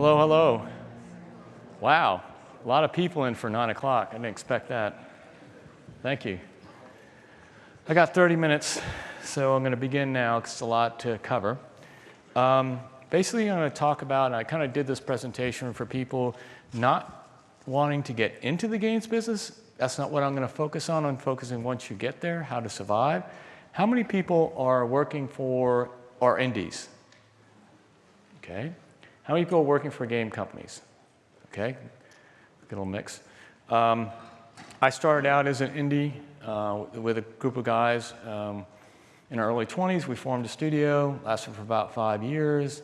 Hello, hello. Wow, a lot of people in for 9 o'clock. I didn't expect that. Thank you. I got 30 minutes, so I'm going to begin now because it's a lot to cover. Basically, I'm going to talk about, and I kind of did this presentation for people not wanting to get into the games business. That's not what I'm going to focus on. I'm focusing once you get there, how to survive. How many people are working for our indies? Okay. How many people are working for game companies? Okay, good little mix. I started out as an indie with a group of guys in our early 20s. We formed a studio, lasted for about 5 years.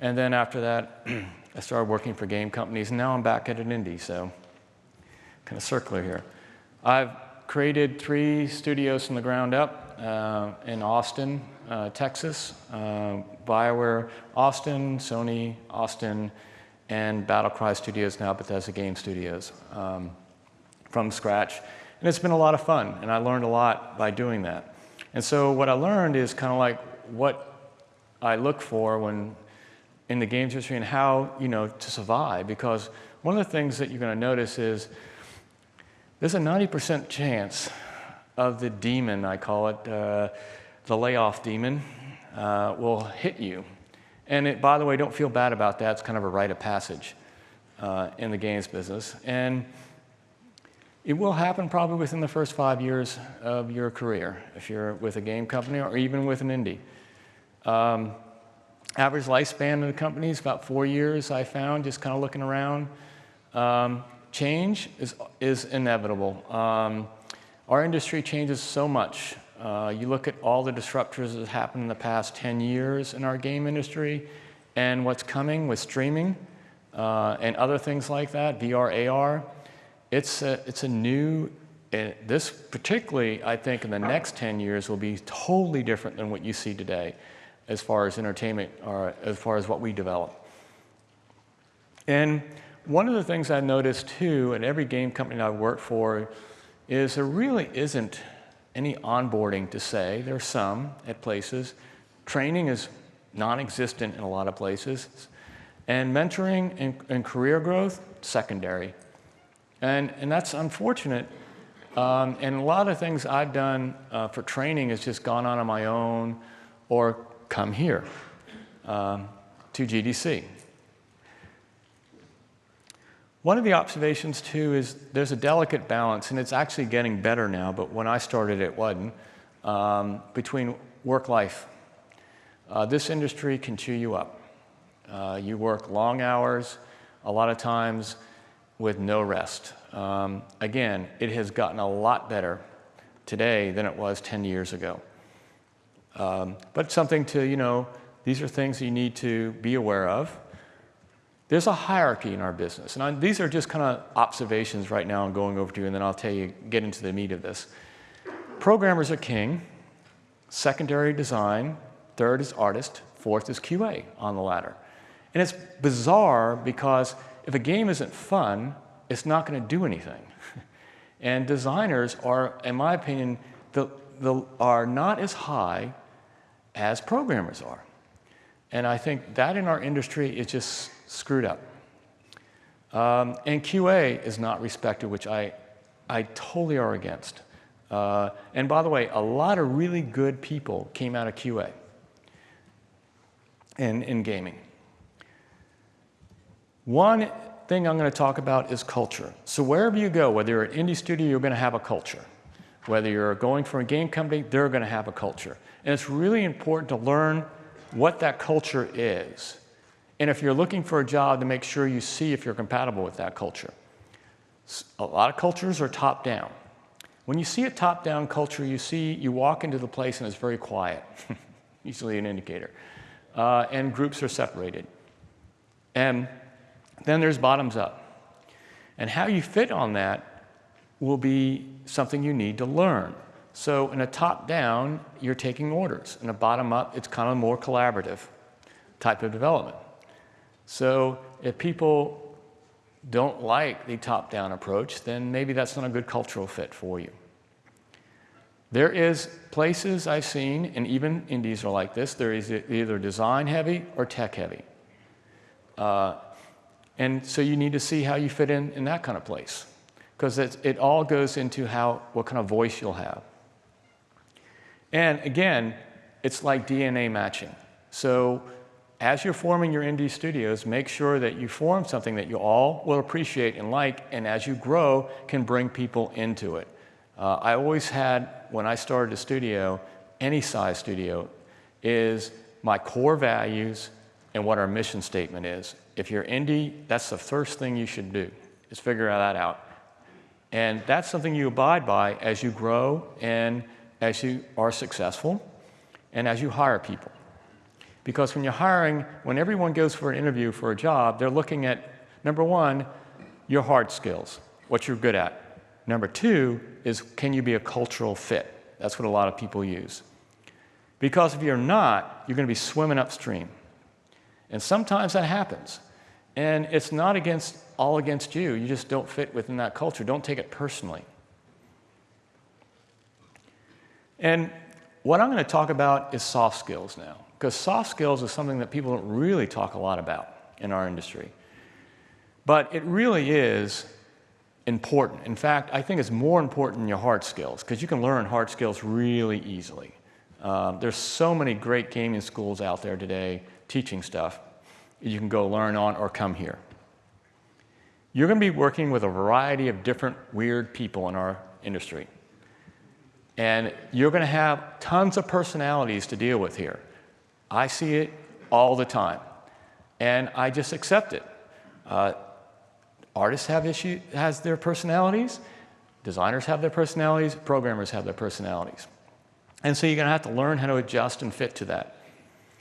And then after that, I started working for game companies. And now I'm back at an indie, so kind of circular here. I've created 3 studios from the ground up in Austin, Texas, BioWare Austin, Sony Austin, and Battlecry Studios, now Bethesda Game Studios, from scratch. And it's been a lot of fun, and I learned a lot by doing that. And so what I learned is kind of like what I look for when in the games industry and how, to survive, because one of the things that you're going to notice is there's a 90% chance of the demon, I call it, the layoff demon, will hit you. And by the way, don't feel bad about that. It's kind of a rite of passage in the games business. And it will happen probably within the first 5 years of your career, if you're with a game company or even with an indie. Average lifespan of the company is about 4 years, I found, just kind of looking around. Change is inevitable. Our industry changes so much. You look at all the disruptors that have happened in the past 10 years in our game industry and what's coming with streaming and other things like that, VR, AR. It's a new, this particularly, I think, in the next 10 years will be totally different than what you see today as far as entertainment or as far as what we develop. And one of the things I've noticed too at every game company I've worked for is there really isn't any onboarding to say. There's some at places. Training is non-existent in a lot of places. And mentoring and career growth, secondary. And that's unfortunate. And a lot of things I've done for training has just gone on my own or come here to GDC. One of the observations, too, is there's a delicate balance, and it's actually getting better now, but when I started it wasn't, between work-life. This industry can chew you up. You work long hours, a lot of times with no rest. Again, it has gotten a lot better today than it was 10 years ago. But something to, these are things you need to be aware of. There's a hierarchy in our business. And these are just kind of observations right now I'm going over to you, and then I'll tell you, get into the meat of this. Programmers are king, secondary design, third is artist, fourth is QA on the ladder. And it's bizarre because if a game isn't fun, it's not going to do anything. And designers are, in my opinion, are not as high as programmers are. And I think that in our industry is just screwed up. And QA is not respected, which I totally are against. And by the way, a lot of really good people came out of QA in gaming. One thing I'm going to talk about is culture. So wherever you go, whether you're an indie studio, you're going to have a culture. Whether you're going for a game company, they're going to have a culture. And it's really important to learn what that culture is. And if you're looking for a job, to make sure you see if you're compatible with that culture. A lot of cultures are top-down. When you see a top-down culture, you walk into the place and it's very quiet, usually an indicator. And groups are separated. And then there's bottoms-up. And how you fit on that will be something you need to learn. So in a top-down, you're taking orders. In a bottom-up, it's kind of more collaborative type of development. So if people don't like the top-down approach, then maybe that's not a good cultural fit for you. There is places I've seen, and even indies are like this, there is either design-heavy or tech-heavy. And so you need to see how you fit in that kind of place, because it all goes into what kind of voice you'll have. And again, it's like DNA matching. So as you're forming your indie studios, make sure that you form something that you all will appreciate and like, and as you grow, can bring people into it. I always had, when I started a studio, any size studio, is my core values and what our mission statement is. If you're indie, that's the first thing you should do, is figure that out. And that's something you abide by as you grow and as you are successful and as you hire people. Because when you're hiring, when everyone goes for an interview for a job, they're looking at, number one, your hard skills, what you're good at. Number two is, can you be a cultural fit? That's what a lot of people use. Because if you're not, you're going to be swimming upstream. And sometimes that happens. And it's not all against you. You just don't fit within that culture. Don't take it personally. And what I'm going to talk about is soft skills now. Because soft skills is something that people don't really talk a lot about in our industry. But it really is important. In fact, I think it's more important than your hard skills, because you can learn hard skills really easily. There's so many great gaming schools out there today teaching stuff you can go learn on or come here. You're going to be working with a variety of different weird people in our industry. And you're going to have tons of personalities to deal with here. I see it all the time, and I just accept it. Artists has their personalities, designers have their personalities, programmers have their personalities. And so you're going to have to learn how to adjust and fit to that.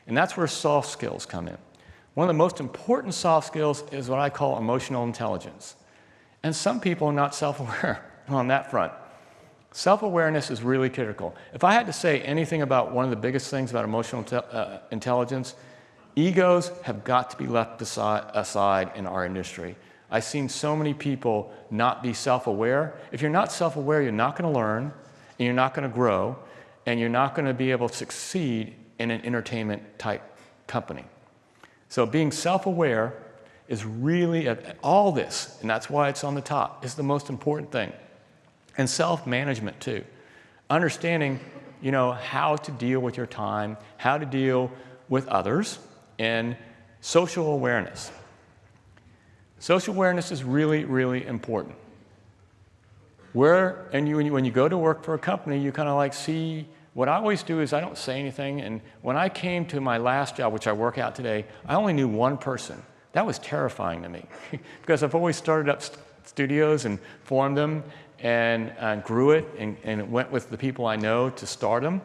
And that's where soft skills come in. One of the most important soft skills is what I call emotional intelligence. And some people are not self-aware on that front. Self-awareness is really critical. If I had to say anything about one of the biggest things about emotional intelligence, egos have got to be left aside in our industry. I've seen so many people not be self-aware. If you're not self-aware, you're not going to learn, and you're not going to grow, and you're not going to be able to succeed in an entertainment-type company. So being self-aware is really all this, and that's why it's on the top, is the most important thing. And self-management too. Understanding, how to deal with your time, how to deal with others, and social awareness. Social awareness is really, really important. When you go to work for a company, you kind of see. What I always do is I don't say anything, and when I came to my last job, which I work out today, I only knew one person. That was terrifying to me, because I've always started up studios and formed them, and grew it, and went with the people I know to start them.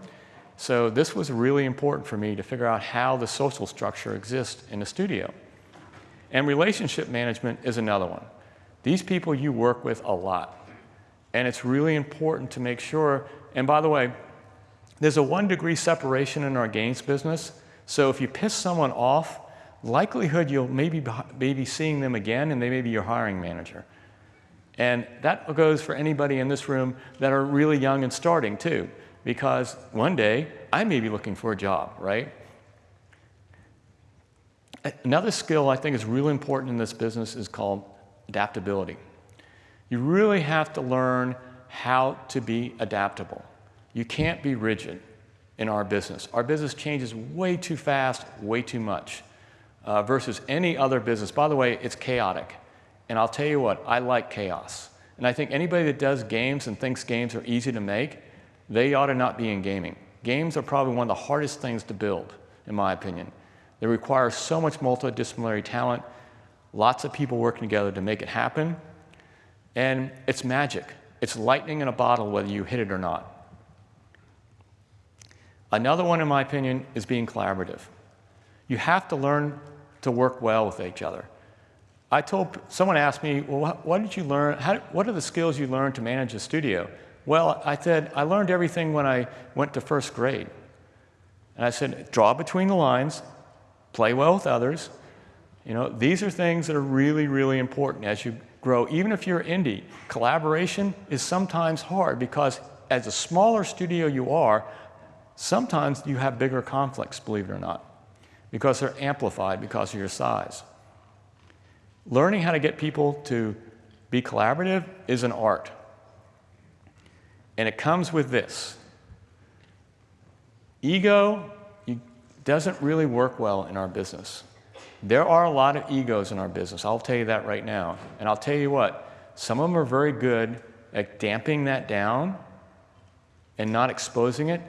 So this was really important for me to figure out how the social structure exists in a studio. And relationship management is another one. These people you work with a lot, and it's really important to make sure, and by the way, there's a 1-degree separation in our games business, so if you piss someone off, likelihood you'll maybe be seeing them again, and they may be your hiring manager. And that goes for anybody in this room that are really young and starting too, because one day I may be looking for a job, right? Another skill I think is really important in this business is called adaptability. You really have to learn how to be adaptable. You can't be rigid in our business. Our business changes way too fast, way too much, versus any other business. By the way, it's chaotic. And I'll tell you what, I like chaos. And I think anybody that does games and thinks games are easy to make, they ought to not be in gaming. Games are probably one of the hardest things to build, in my opinion. They require so much multidisciplinary talent, lots of people working together to make it happen, and it's magic. It's lightning in a bottle whether you hit it or not. Another one, in my opinion, is being collaborative. You have to learn to work well with each other. Someone asked me, well, what did you learn? What are the skills you learned to manage a studio? Well, I said, I learned everything when I went to first grade. And I said, draw between the lines, play well with others. These are things that are really, really important as you grow. Even if you're indie, collaboration is sometimes hard because as a smaller studio you are, sometimes you have bigger conflicts, believe it or not, because they're amplified because of your size. Learning how to get people to be collaborative is an art. And it comes with this. Ego doesn't really work well in our business. There are a lot of egos in our business. I'll tell you that right now. And I'll tell you what, some of them are very good at damping that down and not exposing it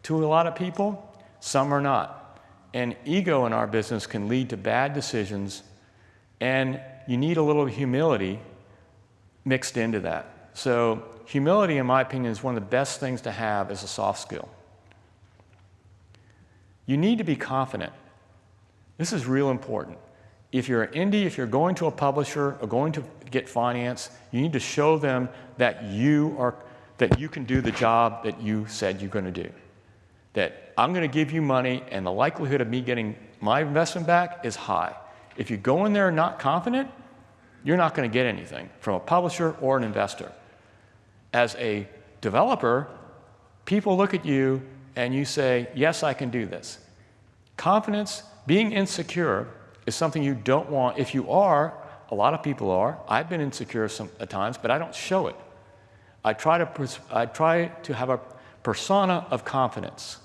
to a lot of people. Some are not. And ego in our business can lead to bad decisions, and you need a little humility mixed into that. So humility, in my opinion, is one of the best things to have as a soft skill. You need to be confident. This is real important. If you're an indie, if you're going to a publisher or going to get finance, you need to show them that you can do the job that you said you're going to do. That I'm going to give you money, and the likelihood of me getting my investment back is high. If you go in there not confident, you're not going to get anything from a publisher or an investor. As a developer, people look at you and you say, yes, I can do this. Confidence, being insecure, is something you don't want. If you are, a lot of people are. I've been insecure at times, but I don't show it. I try to have a persona of confidence.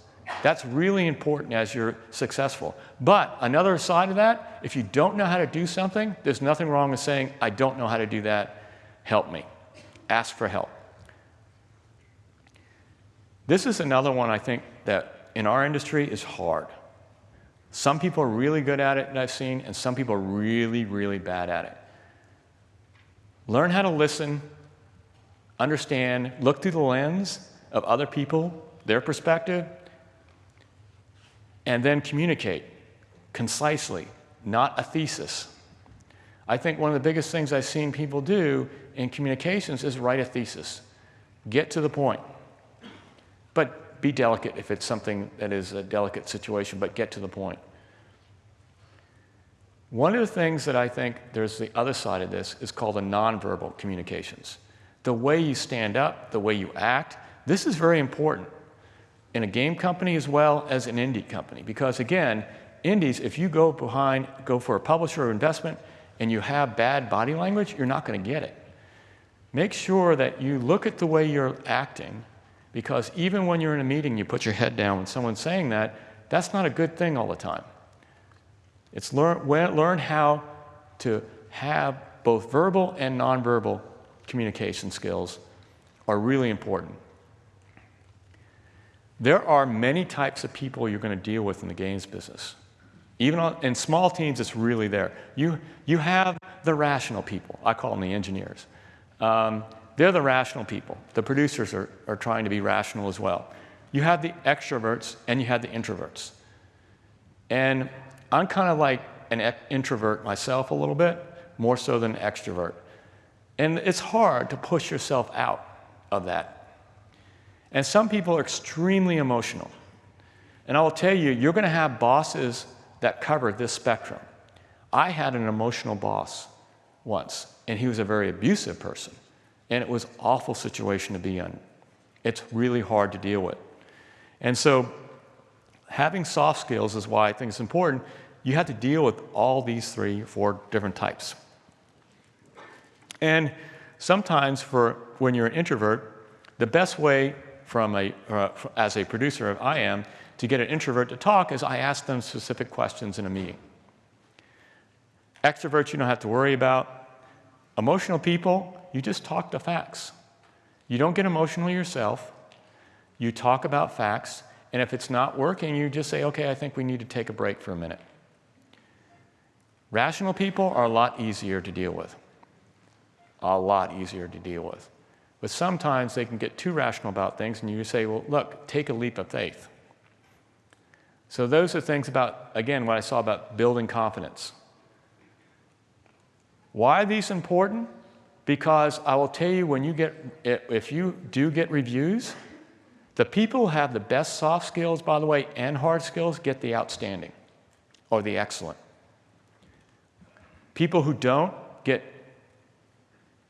That's really important as you're successful. But another side of that, if you don't know how to do something, there's nothing wrong with saying, I don't know how to do that, help me. Ask for help. This is another one I think that in our industry is hard. Some people are really good at it that I've seen, and some people are really, really bad at it. Learn how to listen, understand, look through the lens of other people, their perspective, and then communicate concisely, not a thesis. I think one of the biggest things I've seen people do in communications is write a thesis. Get to the point. But be delicate if it's something that is a delicate situation, but get to the point. One of the things that I think there's the other side of this is called the nonverbal communications. The way you stand up, the way you act, this is very important in a game company as well as an indie company. Because again, indies, if you go for a publisher or investment and you have bad body language, you're not going to get it. Make sure that you look at the way you're acting, because even when you're in a meeting, you put your head down when someone's saying that, that's not a good thing all the time. It's learn how to have both verbal and nonverbal communication skills are really important. There are many types of people you're going to deal with in the games business. Even in small teams, it's really there. You have the rational people. I call them the engineers. They're the rational people. The producers are trying to be rational as well. You have the extroverts and you have the introverts. And I'm kind of like an introvert myself a little bit, more so than an extrovert. And it's hard to push yourself out of that. And some people are extremely emotional. And I will tell you, you're going to have bosses that cover this spectrum. I had an emotional boss once, and he was a very abusive person. And it was an awful situation to be in. It's really hard to deal with. And so having soft skills is why I think it's important. You have to deal with all these 3 or 4 different types. And sometimes when you're an introvert, the best way as a producer I am to get an introvert to talk is I ask them specific questions in a meeting. Extroverts you don't have to worry about. Emotional people, you just talk the facts. You don't get emotional yourself. You talk about facts, and if it's not working, you just say, okay, I think we need to take a break for a minute. Rational people are a lot easier to deal with. A lot easier to deal with. But sometimes they can get too rational about things, and you say, well, look, take a leap of faith. So those are things about, again, what I saw about building confidence. Why are these important? Because I will tell you, if you do get reviews, the people who have the best soft skills, by the way, and hard skills, get the outstanding or the excellent. People who don't get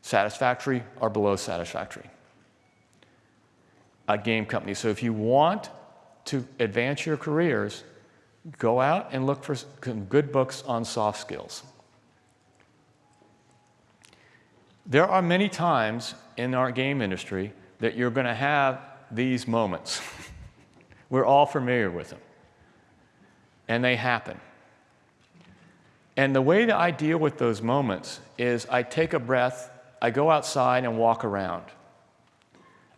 satisfactory or below satisfactory. A game company. So if you want to advance your careers, go out and look for some good books on soft skills. There are many times in our game industry that you're going to have these moments. We're all familiar with them. And they happen. And the way that I deal with those moments is I take a breath, I go outside and walk around.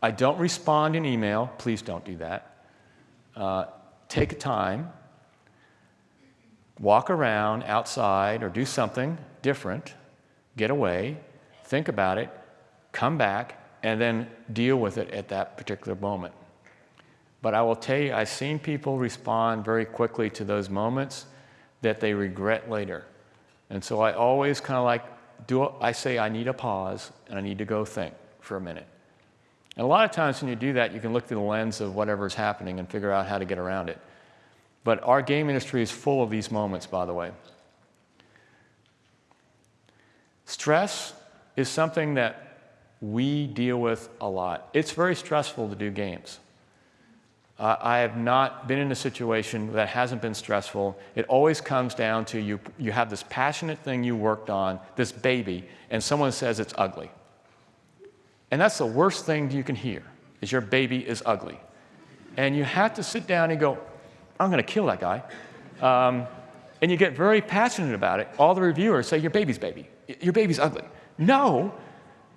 I don't respond in email. Please don't do that. Take a time, walk around outside or do something different, get away, think about it, come back, and then deal with it at that particular moment. But I will tell you, I've seen people respond very quickly to those moments that they regret later. And so I always kind of like, I say I need a pause and I need to go think for a minute. And a lot of times when you do that, you can look through the lens of whatever's happening and figure out how to get around it. But our game industry is full of these moments, by the way. Stress is something that we deal with a lot. It's very stressful to do games. I have not been in a situation that hasn't been stressful. It always comes down to you have this passionate thing you worked on, this baby, and someone says it's ugly. And that's the worst thing you can hear, is your baby is ugly. And you have to sit down and go, I'm going to kill that guy. And you get very passionate about it. All the reviewers say, your baby's ugly. No.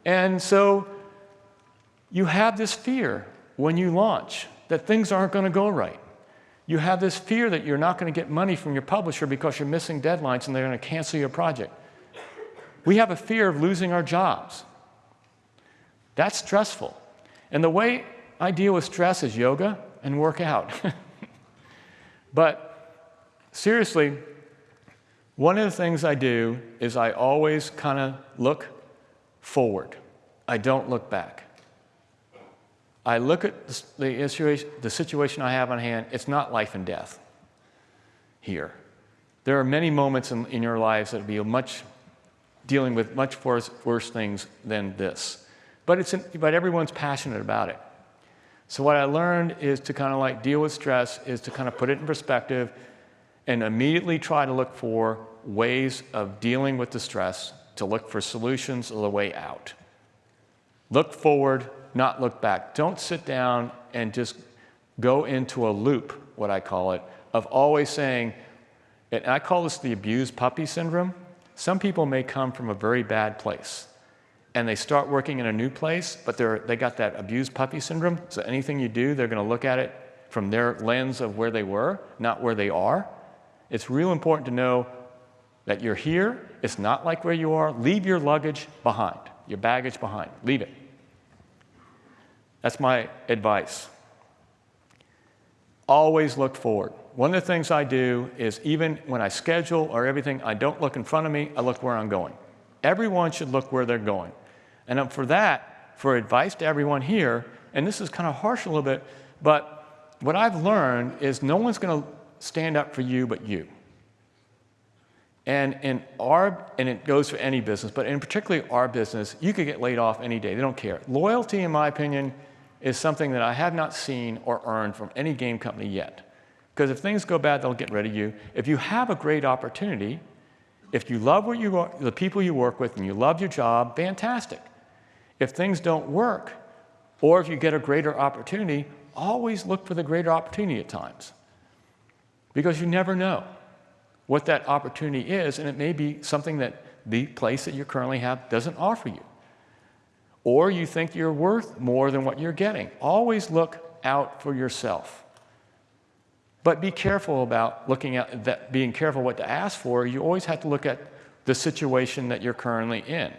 And so you have this fear when you launch that things aren't going to go right. You have this fear that you're not going to get money from your publisher because you're missing deadlines and they're going to cancel your project. We have a fear of losing our jobs. That's stressful. And the way I deal with stress is yoga and work out. But seriously, one of the things I do is I always kind of look forward. I don't look back. I look at the situation I have on hand. It's not life and death here. There are many moments in your lives that will be dealing with much worse things than this. But everyone's passionate about it. So what I learned is to kind of like deal with stress is to kind of put it in perspective and immediately try to look for ways of dealing with the stress, to look for solutions or the way out. Look forward, not look back. Don't sit down and just go into a loop, what I call it, of always saying, and I call this the abused puppy syndrome. Some people may come from a very bad place, and they start working in a new place, but they got that abused puppy syndrome, so anything you do, they're going to look at it from their lens of where they were, not where they are. It's real important to know that you're here. It's not like where you are. Leave your luggage behind, your baggage behind. Leave it. That's my advice. Always look forward. One of the things I do is even when I schedule or everything, I don't look in front of me, I look where I'm going. Everyone should look where they're going. And for that, for advice to everyone here, and this is kind of harsh a little bit, but what I've learned is no one's going to stand up for you but you. And it goes for any business, but in particularly our business, you could get laid off any day. They don't care. Loyalty, in my opinion, is something that I have not seen or earned from any game company yet. Because if things go bad, they'll get rid of you. If you have a great opportunity, if you love the people you work with and you love your job, fantastic. If things don't work, or if you get a greater opportunity, always look for the greater opportunity at times. Because you never know what that opportunity is, and it may be something that the place that you currently have doesn't offer you. Or you think you're worth more than what you're getting. Always look out for yourself. But be careful about being careful what to ask for. You always have to look at the situation that you're currently in.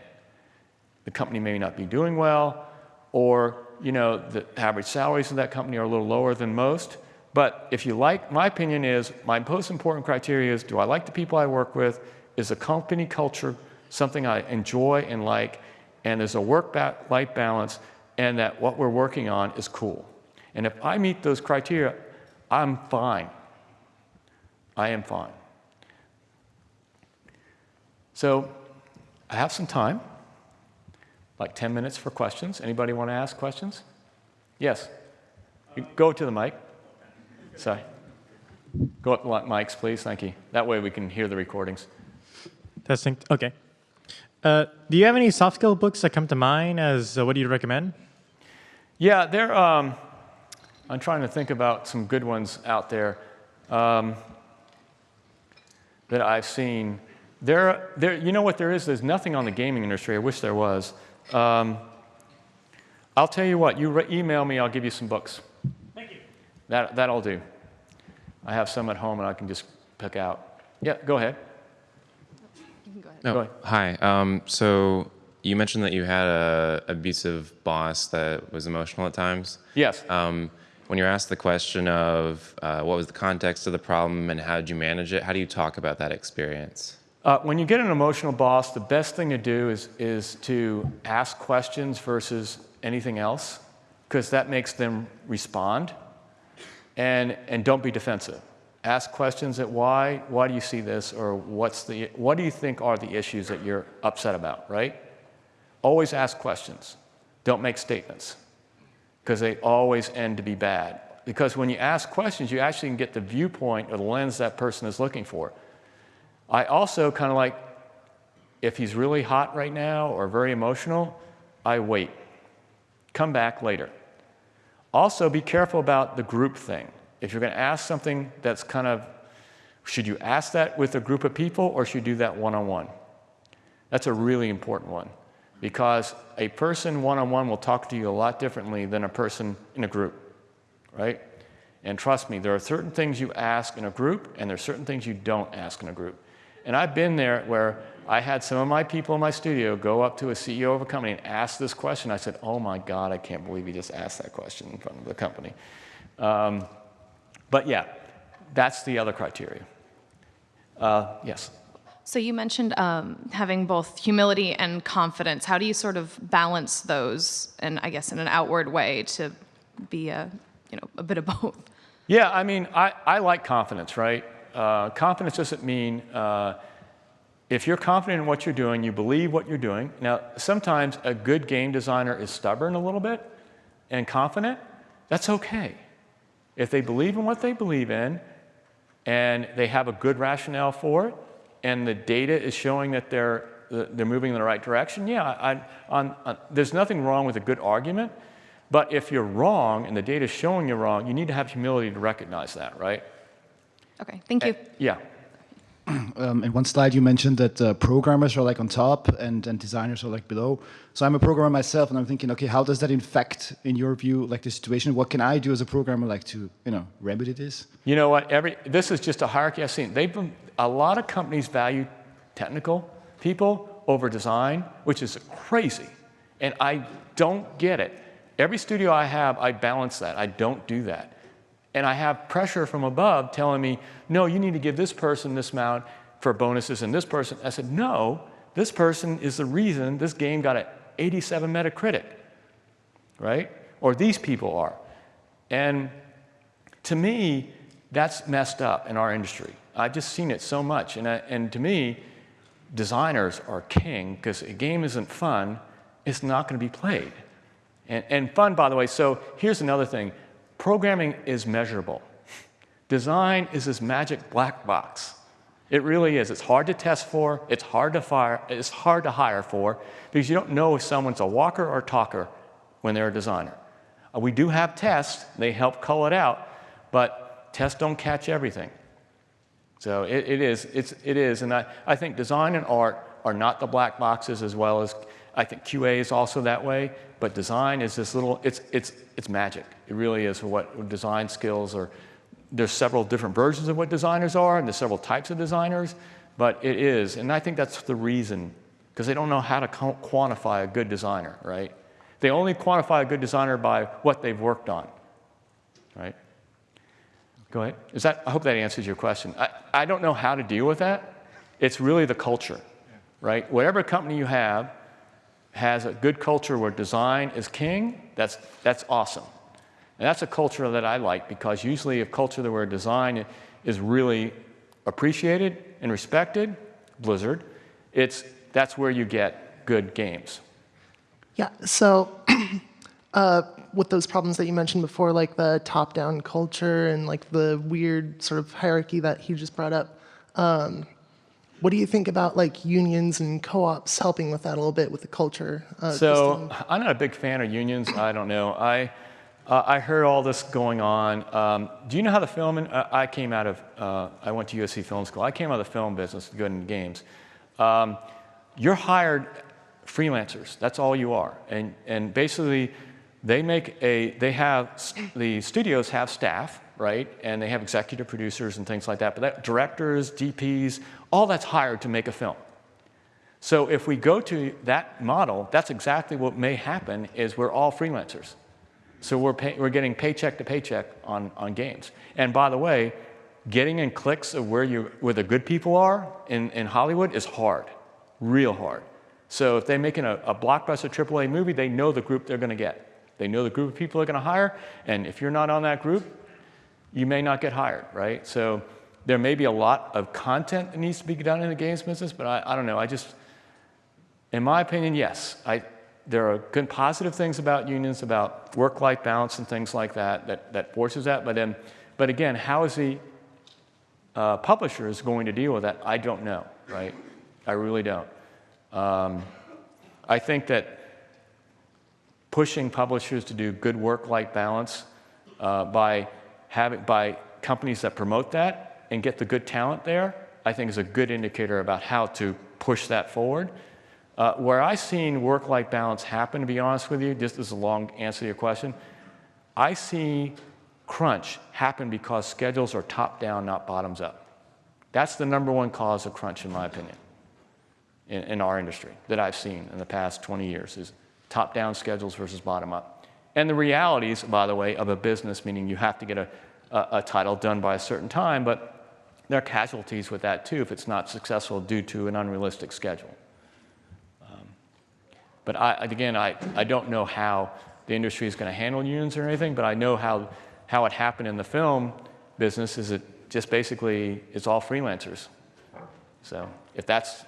The company may not be doing well, or the average salaries of that company are a little lower than most. But if you like, my opinion is, my most important criteria is, do I like the people I work with? Is the company culture something I enjoy and like? And there's a work-life balance, and that what we're working on is cool. And if I meet those criteria, I'm fine. I am fine. So I have some time, like 10 minutes for questions. Anybody want to ask questions? Yes. Go to the mic. Sorry. Go up the mics, please. Thank you. That way we can hear the recordings. Testing. Okay. Do you have any soft skill books that come to mind as what do you recommend? Yeah, I'm trying to think about some good ones out there that I've seen. You know what there is? There's nothing on the gaming industry. I wish there was. I'll tell you what. You email me. I'll give you some books. Thank you. That'll do. I have some at home, and I can just pick out. Yeah, go ahead. You can go ahead. Go ahead. Hi. So you mentioned that you had an abusive boss that was emotional at times. Yes. When you're asked the question of what was the context of the problem and how did you manage it, how do you talk about that experience? When you get an emotional boss, the best thing to do is to ask questions versus anything else, because that makes them respond. And don't be defensive. Ask questions at why do you see this, or what do you think are the issues that you're upset about, right? Always ask questions. Don't make statements, because they always end to be bad. Because when you ask questions, you actually can get the viewpoint or the lens that person is looking for. I also kind of like, if he's really hot right now or very emotional, I wait. Come back later. Also, be careful about the group thing. If you're going to ask something that's kind of, should you ask that with a group of people or should you do that one-on-one? That's a really important one, because a person one-on-one will talk to you a lot differently than a person in a group, right? And trust me, there are certain things you ask in a group and there are certain things you don't ask in a group. And I've been there where I had some of my people in my studio go up to a CEO of a company and ask this question. I said, oh my God, I can't believe you just asked that question in front of the company. But yeah, that's the other criteria. Yes. So you mentioned having both humility and confidence. How do you sort of balance those, and I guess in an outward way, to be a bit of both? Yeah, I mean, I like confidence, right? Confidence doesn't mean if you're confident in what you're doing, you believe what you're doing. Now, sometimes a good game designer is stubborn a little bit and confident. That's okay. If they believe in what they believe in and they have a good rationale for it and the data is showing that they're moving in the right direction, yeah, there's nothing wrong with a good argument. But if you're wrong and the data is showing you're wrong, you need to have humility to recognize that, right? Okay, thank you. Yeah. In one slide you mentioned that programmers are like on top and designers are like below. So I'm a programmer myself and I'm thinking, okay, how does that affect, in your view, like the situation? What can I do as a programmer like to, remedy this? You know what, this is just a hierarchy I've seen. A lot of companies value technical people over design, which is crazy. And I don't get it. Every studio I have, I balance that. I don't do that. And I have pressure from above telling me, no, you need to give this person this amount for bonuses and this person. I said, no, this person is the reason this game got an 87 Metacritic, right? Or these people are. And to me, that's messed up in our industry. I've just seen it so much. And to me, designers are king, because a game isn't fun, it's not going to be played. And fun, by the way, so here's another thing. Programming is measurable. Design is this magic black box. It really is. It's hard to test for. It's hard to hire for, because you don't know if someone's a walker or a talker when they're a designer. We do have tests. They help cull it out, but tests don't catch everything. So it is. And I think design and art are not the black boxes, as well as I think QA is also that way. But design is this little, it's magic. It really is for what design skills are. There's several different versions of what designers are, and there's several types of designers, but it is. And I think that's the reason, because they don't know how to quantify a good designer, right? They only quantify a good designer by what they've worked on, right? Go ahead. I hope that answers your question. I don't know how to deal with that. It's really the culture, right? Whatever company you have has a good culture where design is king, that's awesome. And that's a culture that I like, because usually a culture where design is really appreciated and respected, Blizzard, that's where you get good games. Yeah, so with those problems that you mentioned before, like the top-down culture and like the weird sort of hierarchy that he just brought up, what do you think about like unions and co-ops helping with that a little bit with the culture? So I'm not a big fan of unions. I don't know. I heard all this going on. Do you know how the film? I came out of. I went to USC Film School. I came out of the film business to go into games. You're hired freelancers. That's all you are. And basically, the studios have staff, right? And they have executive producers and things like that. But directors, DPs, all that's hired to make a film. So if we go to that model, that's exactly what may happen. Is we're all freelancers. So we're getting paycheck to paycheck on games. And by the way, getting in clicks of where the good people are in Hollywood is hard, real hard. So if they're making a blockbuster AAA movie, they know the group they're going to get. They know the group of people they're going to hire, and if you're not on that group, you may not get hired, right? So there may be a lot of content that needs to be done in the games business, but I don't know. In my opinion, yes. There are good positive things about unions, about work-life balance and things like that forces that. But again, how is the publishers going to deal with that? I don't know, right? I really don't. I think that pushing publishers to do good work-life balance by companies that promote that and get the good talent there, I think is a good indicator about how to push that forward. Where I've seen work-life balance happen, to be honest with you, just as a long answer to your question, I see crunch happen because schedules are top-down, not bottoms-up. That's the number one cause of crunch, in my opinion, in our industry that I've seen in the past 20 years, is top-down schedules versus bottom-up. And the realities, by the way, of a business, meaning you have to get a title done by a certain time, but there are casualties with that, too, if it's not successful due to an unrealistic schedule. But I don't know how the industry is going to handle unions or anything, but I know how it happened in the film business is it just basically it's all freelancers. So if that,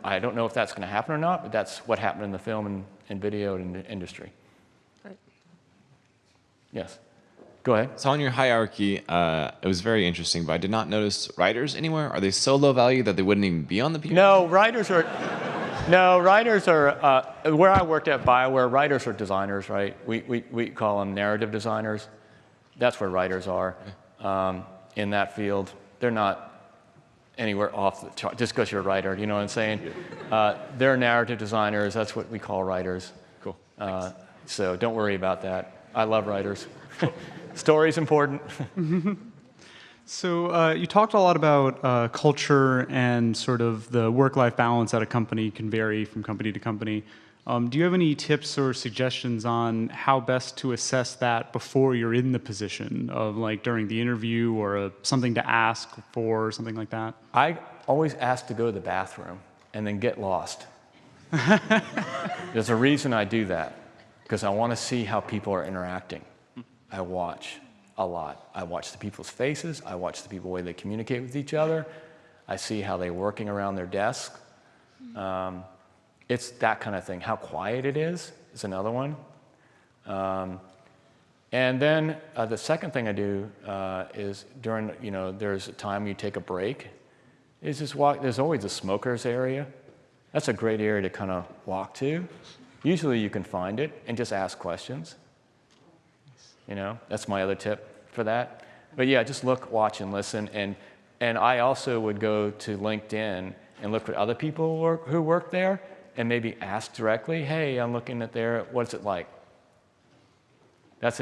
I don't know if that's going to happen or not, but that's what happened in the film and video industry. Right. Yes. Go ahead. So on your hierarchy, it was very interesting, but I did not notice writers anywhere. Are they so low value that they wouldn't even be on the PR? No, writers are where I worked at BioWare, writers are designers, right? We call them narrative designers. That's where writers are in that field. They're not anywhere off the chart, just because you're a writer, you know what I'm saying? They're narrative designers, that's what we call writers. Cool. So don't worry about that. I love writers. Story's important. So you talked a lot about culture and sort of the work-life balance at a company can vary from company to company. Do you have any tips or suggestions on how best to assess that before you're in the position of like during the interview or something to ask for, something like that? I always ask to go to the bathroom and then get lost. There's a reason I do that, because I want to see how people are interacting. I watch a lot. I watch the people's faces. I watch the people, the way they communicate with each other. I see how they're working around their desk. It's that kind of thing. How quiet it is another one. And then the second thing I do is during, there's a time you take a break, is just walk. There's always a smokers area. That's a great area to kind of walk to. Usually you can find it and just ask questions. That's my other tip for that. But yeah, just look, watch, and listen. And I also would go to LinkedIn and look at other people who work there and maybe ask directly, hey, I'm looking at there, what's it like? That's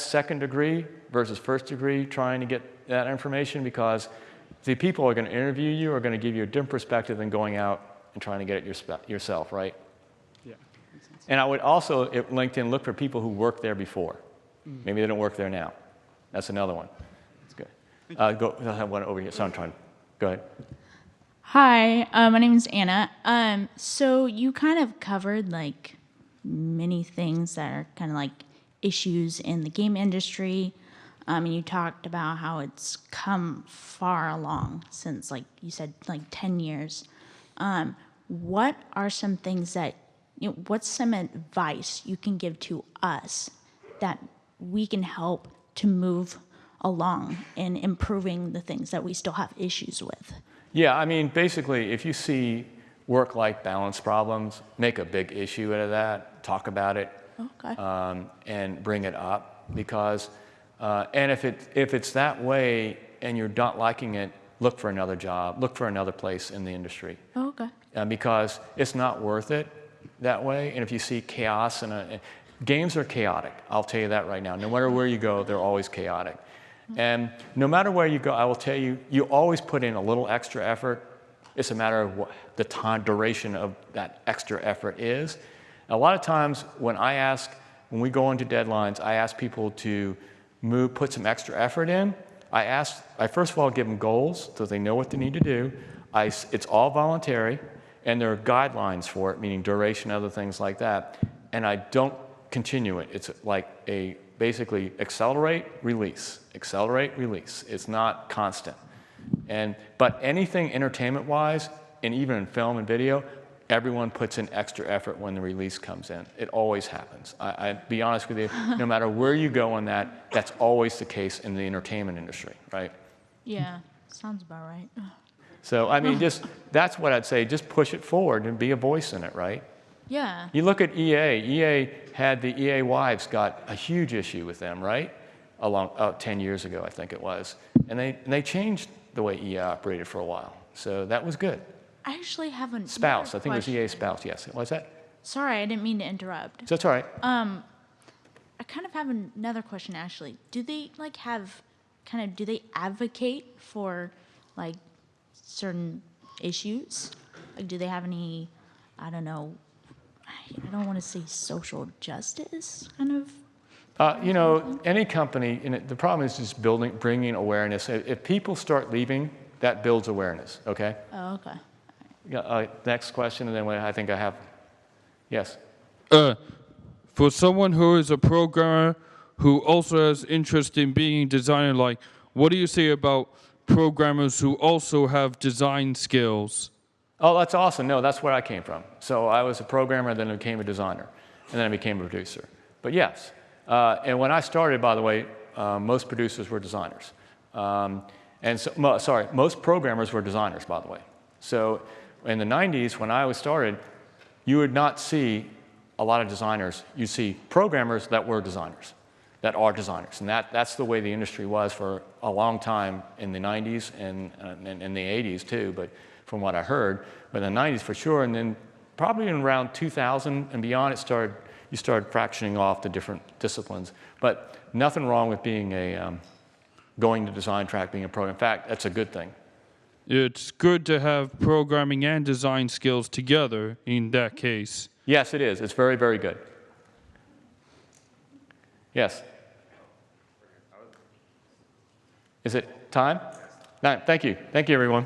second degree versus first degree trying to get that information, because the people who are going to interview you are going to give you a different perspective than going out and trying to get it yourself, right? Yeah. And I would also, at LinkedIn, look for people who worked there before. Maybe they don't work there now. That's another one. That's good. I'll have one over here. So I'm trying. Go ahead. Hi, my name is Anna. So you kind of covered like many things that are kind of like issues in the game industry. And you talked about how it's come far along since, like you said, like 10 years. What are some things that, what's some advice you can give to us that we can help to move along in improving the things that we still have issues with? Yeah, I mean, basically, if you see work-life balance problems, make a big issue out of that, talk about it, Okay. and bring it up. Because, and if it's that way and you're not liking it, look for another job, look for another place in the industry. Okay. Because it's not worth it that way. And if you see chaos, games are chaotic, I'll tell you that right now. No matter where you go, they're always chaotic. And no matter where you go, I will tell you, you always put in a little extra effort. It's a matter of what the time duration of that extra effort is. A lot of times when we go into deadlines, I ask people to put some extra effort in. I first of all give them goals so they know what they need to do. It's all voluntary, and there are guidelines for it, meaning duration, other things like that. And I don't continue it. It's like basically accelerate, release, accelerate, release. It's not constant. But anything entertainment-wise, and even in film and video, everyone puts in extra effort when the release comes in. It always happens. I be honest with you, no matter where you go on that, that's always the case in the entertainment industry, right? Yeah, sounds about right. So, I mean, that's what I'd say. Just push it forward and be a voice in it, right? Yeah. You look at EA. EA had the EA wives got a huge issue with them, right? 10 years ago, I think it was. And they changed the way EA operated for a while. So that was good. I actually have a Spouse. I think it was EA Spouse. Yes. Was that? Sorry, I didn't mean to interrupt. That's all right. I kind of have another question actually. Do they do they advocate for like certain issues? Like do they have any, I don't know, I don't want to say social justice kind of? Any company, the problem is just bringing awareness. If people start leaving, that builds awareness, okay? Oh, okay. Next question, and then I think I have, yes. For someone who is a programmer who also has interest in being a designer, like, what do you say about programmers who also have design skills? Oh, that's awesome. No, that's where I came from. So I was a programmer, then I became a designer, and then I became a producer. But yes, and when I started, by the way, most producers were designers. Most programmers were designers, by the way. So in the 90s, when I started, you would not see a lot of designers. You'd see programmers that were designers, that are designers. And that's the way the industry was for a long time in the 90s and in the 80s too, but from what I heard. But in the 90s for sure, and then probably in around 2000 and beyond, you started fractioning off the different disciplines. But nothing wrong with being going to design track, being a programmer. In fact, that's a good thing. It's good to have programming and design skills together in that case. Yes, it is. It's very, very good. Yes. Is it time? No, thank you. Thank you, everyone.